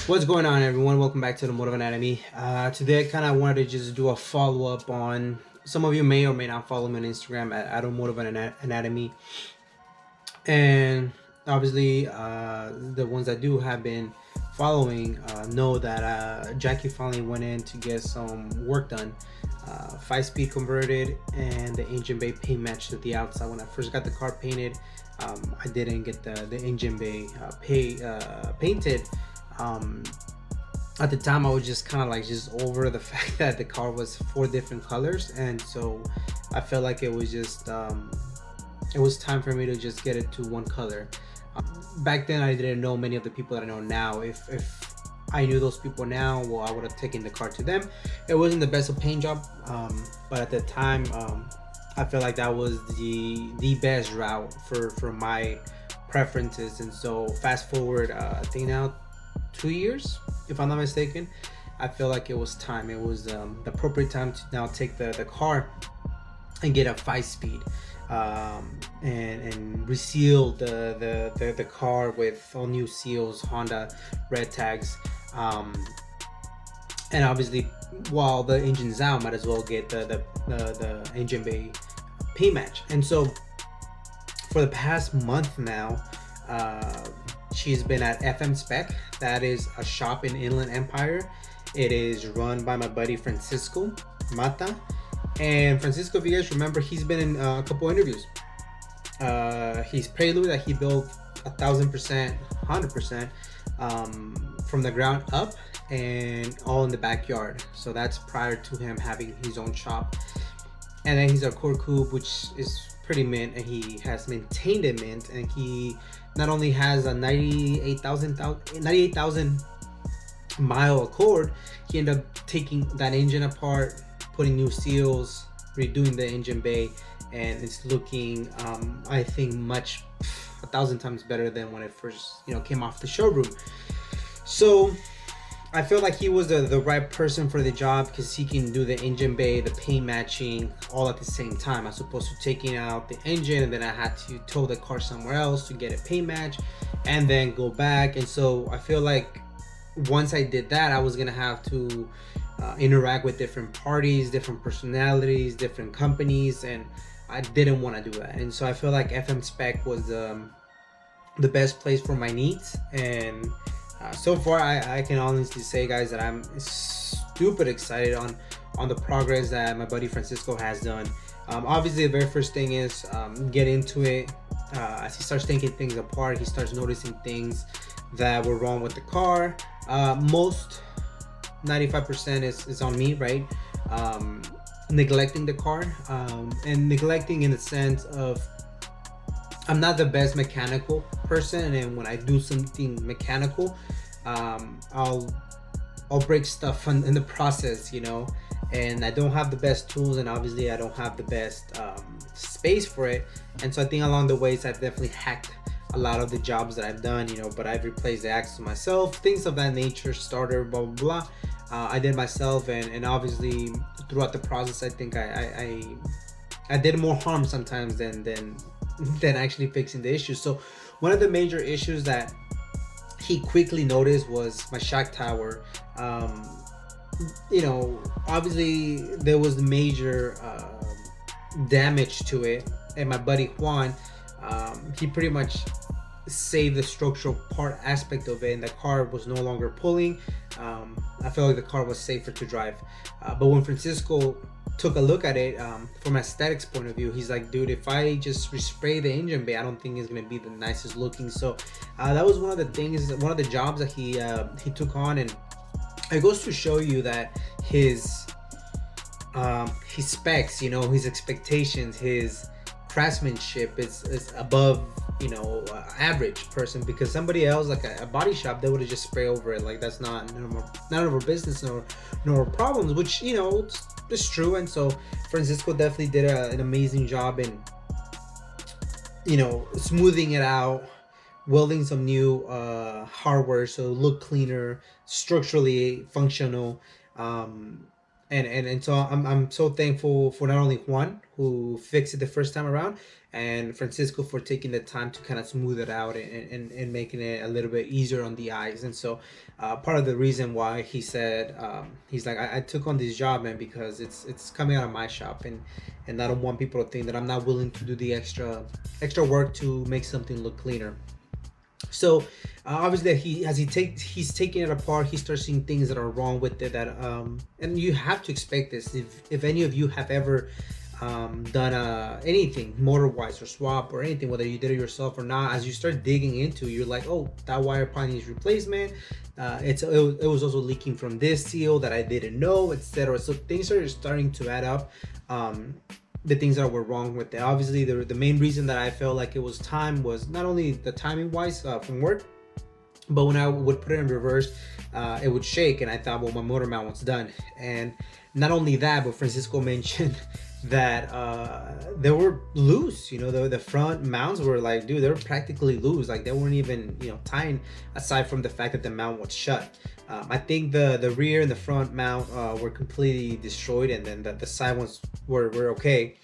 What's going on, everyone? Welcome back to the Motive Anatomy. Today I kind of wanted to just do a follow-up on, some of you may or may not follow me on Instagram at Automotive Anatomy, and obviously the ones that do have been following know that Jacky finally went in to get some work done. 5-speed converted, and the engine bay paint matched at the outside. When I first got the car painted, I didn't get the engine bay painted. At the time I was just kind of like just over the fact that the car was 4 different colors, and so I felt like it was just it was time for me to just get it to one color. Back then I didn't know many of the people that I know now. If I knew those people now, well, I would have taken the car to them. It wasn't the best of paint job, but at the time I felt like that was the best route for my preferences. And so fast forward, I think now 2 years, if I'm not mistaken, I feel like it was time. It was the appropriate time to now take the car and get a 5-speed and reseal the car with all new seals, Honda red tags, and obviously while the engine's out, might as well get the engine bay paint match. And so for the past month now, she's been at FM SPEC. That is a shop in Inland Empire. It is run by my buddy Francisco Mata. And Francisco, if you guys remember, he's been in a couple interviews. He's Prelude that he built 1,000%, 100% from the ground up, and all in the backyard. So that's prior to him having his own shop. And then he's a Core Coupe, which is pretty mint, and he has maintained it mint, and he not only has a 98,000 mile Accord, he ended up taking that engine apart, putting new seals, redoing the engine bay, and it's looking I think 1,000 times better than when it first came off the showroom. So I feel like he was the right person for the job, because he can do the engine bay, the paint matching, all at the same time, as opposed to taking out the engine and then I had to tow the car somewhere else to get a paint match and then go back. And so I feel like once I did that, I was gonna have to interact with different parties, different personalities, different companies, and I didn't want to do that. And so I feel like FM SPEC was the best place for my needs. And so far I can honestly say, guys, that I'm stupid excited on the progress that my buddy Francisco has done. Obviously the very first thing is get into it. As he starts taking things apart, he starts noticing things that were wrong with the car. Most 95% is on me, right? Neglecting the car, and neglecting in the sense of I'm not the best mechanical person, and when I do something mechanical, I'll break stuff in the process, and I don't have the best tools, and obviously I don't have the best space for it. And so I think along the ways I've definitely hacked a lot of the jobs that I've done, but I've replaced the axle myself, things of that nature, starter, blah blah blah. I did myself, and obviously throughout the process, I think I did more harm sometimes than actually fixing the issue. So one of the major issues that he quickly noticed was my shock tower. Obviously there was major damage to it, and my buddy Juan, he pretty much saved the structural part aspect of it, and the car was no longer pulling. I felt like the car was safer to drive. But when Francisco took a look at it, from aesthetics point of view, he's like, dude, if I just respray the engine bay, I don't think it's gonna be the nicest looking. So that was one of the things, one of the jobs that he took on. And it goes to show you that his specs, his expectations, his craftsmanship is above average person, because somebody else, like a body shop, they would have just spray over it. Like, that's none of our business nor problems, which it's true. And so Francisco definitely did an amazing job in smoothing it out, welding some new hardware so it looked cleaner, structurally functional, And so I'm so thankful for not only Juan, who fixed it the first time around, and Francisco for taking the time to kind of smooth it out and making it a little bit easier on the eyes. And so part of the reason why he said, he's like, I took on this job, man, because it's coming out of my shop, and I don't want people to think that I'm not willing to do the extra work to make something look cleaner. So obviously he's taking it apart, he starts seeing things that are wrong with it, that and you have to expect this if any of you have ever done anything motor wise or swap or anything, whether you did it yourself or not. As you start digging into, you're like, oh, that wire probably needs replacement. It was also leaking from this seal that I didn't know, etc. So things are starting to add up. The things that were wrong with it. Obviously, the main reason that I felt like it was time was not only the timing wise from work, but when I would put it in reverse, it would shake, and I thought, well, my motor mount was done. And not only that, but Francisco mentioned that they were loose. You know, the front mounts were like, dude, they were practically loose. Like they weren't even, you know, tying, aside from the fact that the mount was shut. I think the rear and the front mount were completely destroyed, and then the side ones were okay.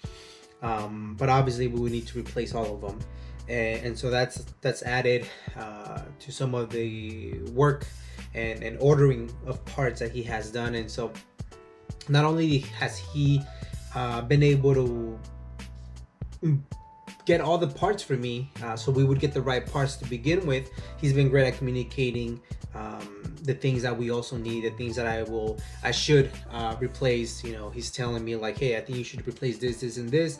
But obviously we would need to replace all of them, and so that's added to some of the work and ordering of parts that he has done. And so not only has he been able to get all the parts for me, so we would get the right parts to begin with, he's been great at communicating the things that we also need, the things that I should replace. You know, he's telling me like, hey, I think you should replace this and this,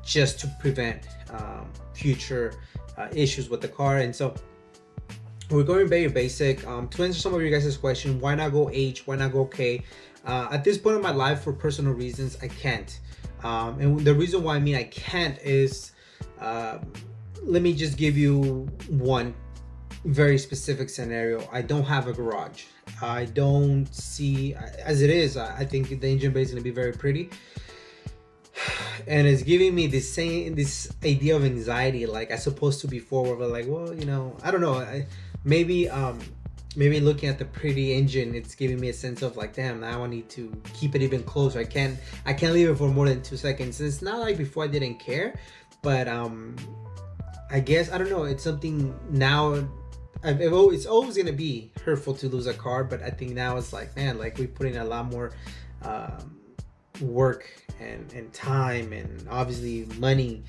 just to prevent future issues with the car. And so we're going very basic. To answer some of you guys' question, why not go H, why not go K? At this point in my life, for personal reasons, I can't. And the reason why I can't is, let me just give you one very specific scenario. I don't have a garage. I don't see, as it is, I think the engine bay is going to be very pretty, and it's giving me this idea of anxiety, like as opposed to before, where we're like, well, you know, I don't know, maybe looking at the pretty engine, it's giving me a sense of like, damn, now I need to keep it even closer. I can't leave it for more than 2 seconds. It's not like before I didn't care, but I guess, I don't know, it's something now. It's always gonna be hurtful to lose a car, but I think now it's like, man, like we put in a lot more work and time and obviously money,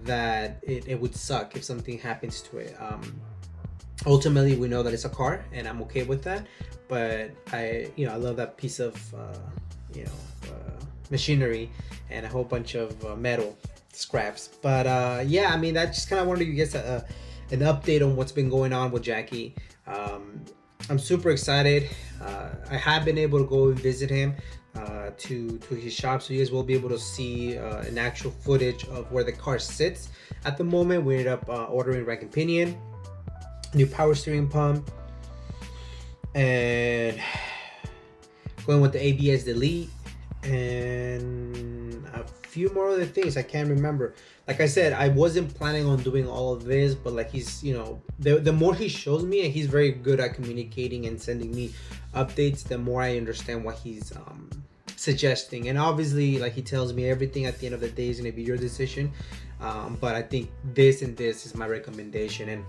that it would suck if something happens to it. Ultimately, we know that it's a car, and I'm okay with that. But I love that piece of machinery and a whole bunch of metal scraps. But yeah, I mean, I just kind of wanted to get an update on what's been going on with Jacky. I'm super excited. I have been able to go and visit him to his shop, so you guys will be able to see an actual footage of where the car sits. At the moment, we ended up ordering rack and pinion, new power steering pump, and going with the ABS delete, and a few more other things I can't remember. Like I said, I wasn't planning on doing all of this, but like he's, the more he shows me, and he's very good at communicating and sending me updates, the more I understand what he's suggesting. And obviously, like he tells me, everything at the end of the day is going to be your decision, but I think this and this is my recommendation. And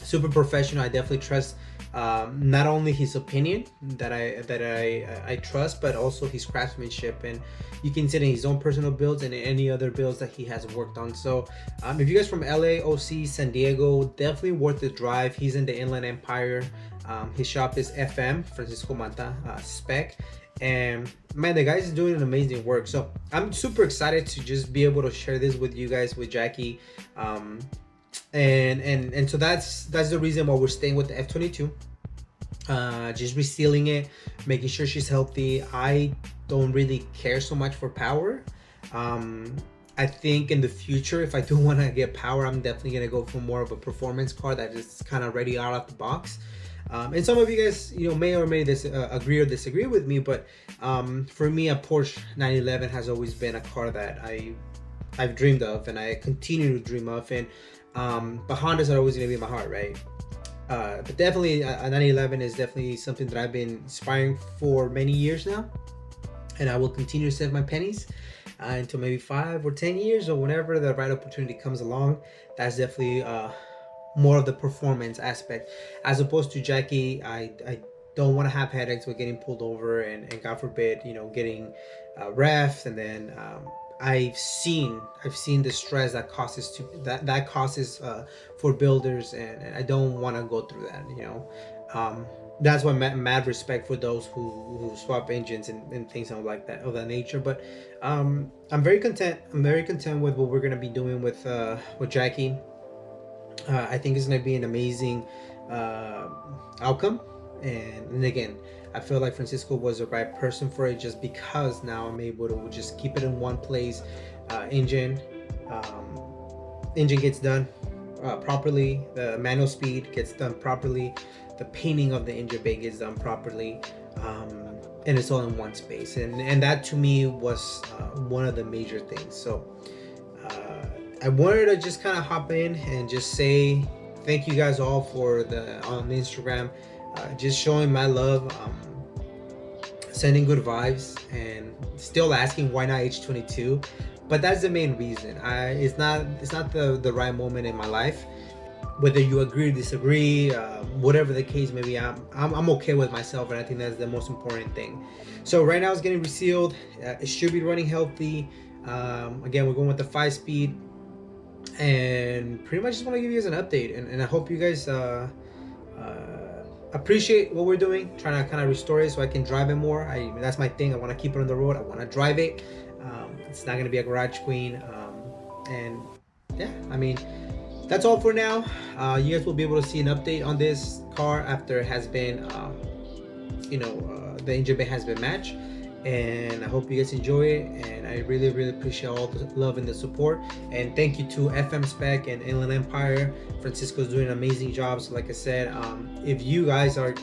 super professional. I definitely trust not only his opinion that I trust, but also his craftsmanship, and you can see it in his own personal builds and any other builds that he has worked on. So if you guys from LA, OC, San Diego, definitely worth the drive. He's in the Inland Empire. His shop is FM Francisco Manta SPEC, and man, the guy's doing an amazing work. So I'm super excited to just be able to share this with you guys, with Jacky. And so that's the reason why we're staying with the F22, just resealing it, making sure she's healthy. I don't really care so much for power. I think in the future, if I do want to get power, I'm definitely gonna go for more of a performance car that is kind of ready out of the box. And some of you guys, may or may agree or disagree with me, but for me, a Porsche 911 has always been a car that I've dreamed of, and I continue to dream of. And but Hondas are always gonna be in my heart, right? But definitely a 911 is definitely something that I've been inspiring for many years now, and I will continue to save my pennies until maybe 5 or 10 years or whenever the right opportunity comes along. That's definitely more of the performance aspect, as opposed to Jacky. I don't want to have headaches with getting pulled over and God forbid, getting ref, and then I've seen the stress that causes for builders, and I don't want to go through that. That's why mad respect for those who swap engines and things like that of that nature. But I'm very content. I'm very content with what we're gonna be doing with Jacky. I think it's gonna be an amazing outcome, and again, I feel like Francisco was the right person for it, just because now I'm able to just keep it in one place. Engine gets done properly. The manual speed gets done properly. The painting of the engine bay gets done properly, and it's all in one space. And that to me was one of the major things. So I wanted to just kind of hop in and just say thank you guys all for on Instagram, just showing my love, sending good vibes, and still asking why not H22. But that's the main reason. It's not the right moment in my life. Whether you agree or disagree, whatever the case may be, I'm okay with myself, and I think that's the most important thing. So right now it's getting resealed. It should be running healthy. Again, we're going with the 5-speed, and pretty much just want to give you guys an update, and I hope you guys appreciate what we're doing, trying to kind of restore it so I can drive it more. That's my thing. I want to keep it on the road. I want to drive it. It's not going to be a garage queen. And yeah, I mean, that's all for now. You guys will be able to see an update on this car after it has been, the engine bay has been matched. And I hope you guys enjoy it, and I really appreciate all the love and the support. And thank you to FM SPEC and Inland Empire. Francisco's doing an amazing job. So like I said, if you guys are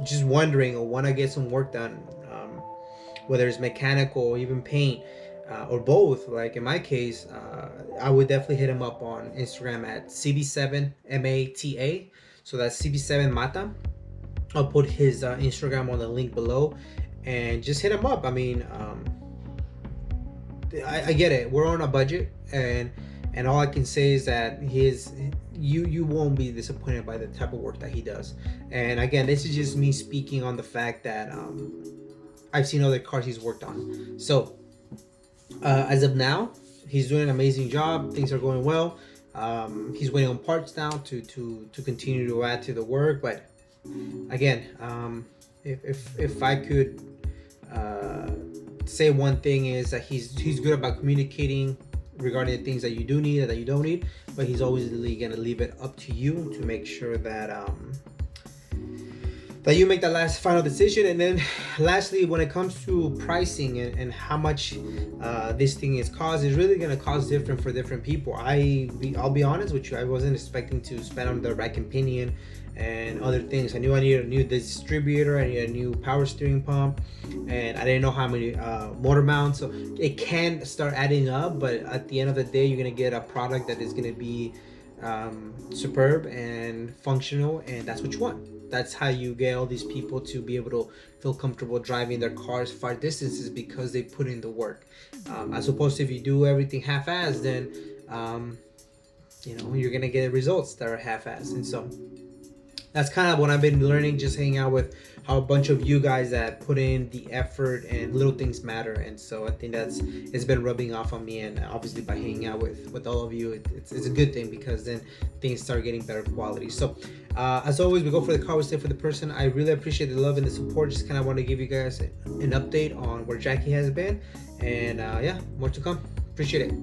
just wondering or want to get some work done, whether it's mechanical or even paint, or both, like in my case, I would definitely hit him up on Instagram at CB7MATA. So that's CB7 Mata. I'll put his Instagram on the link below, and just hit him up. I mean, I get it. We're on a budget, and all I can say is that you won't be disappointed by the type of work that he does. And again, this is just me speaking on the fact that I've seen other cars he's worked on. So as of now, he's doing an amazing job. Things are going well. He's waiting on parts now to continue to add to the work. But again, if I could say one thing, is that he's good about communicating regarding the things that you do need and that you don't need, but he's always really gonna leave it up to you to make sure that that you make that last final decision. And then lastly, when it comes to pricing and how much this thing is cost, is really going to cost different for different people. I'll be honest with you, I wasn't expecting to spend on the rack and pinion and other things. I knew I needed a new distributor, I needed a new power steering pump, and I didn't know how many motor mounts. So it can start adding up, but at the end of the day, you're going to get a product that is going to be superb and functional, and that's what you want. That's how you get all these people to be able to feel comfortable driving their cars far distances, because they put in the work. As opposed to if you do everything half-assed, then you're gonna get results that are half-assed. And so that's kind of what I've been learning, just hanging out with how a bunch of you guys that put in the effort, and little things matter. And so I think it's been rubbing off on me, and obviously by hanging out with all of you, it's a good thing, because then things start getting better quality. So as always, we go for the car, we stay for the person. I really appreciate the love and the support. Just kind of want to give you guys an update on where Jacky has been, and yeah, more to come. Appreciate it.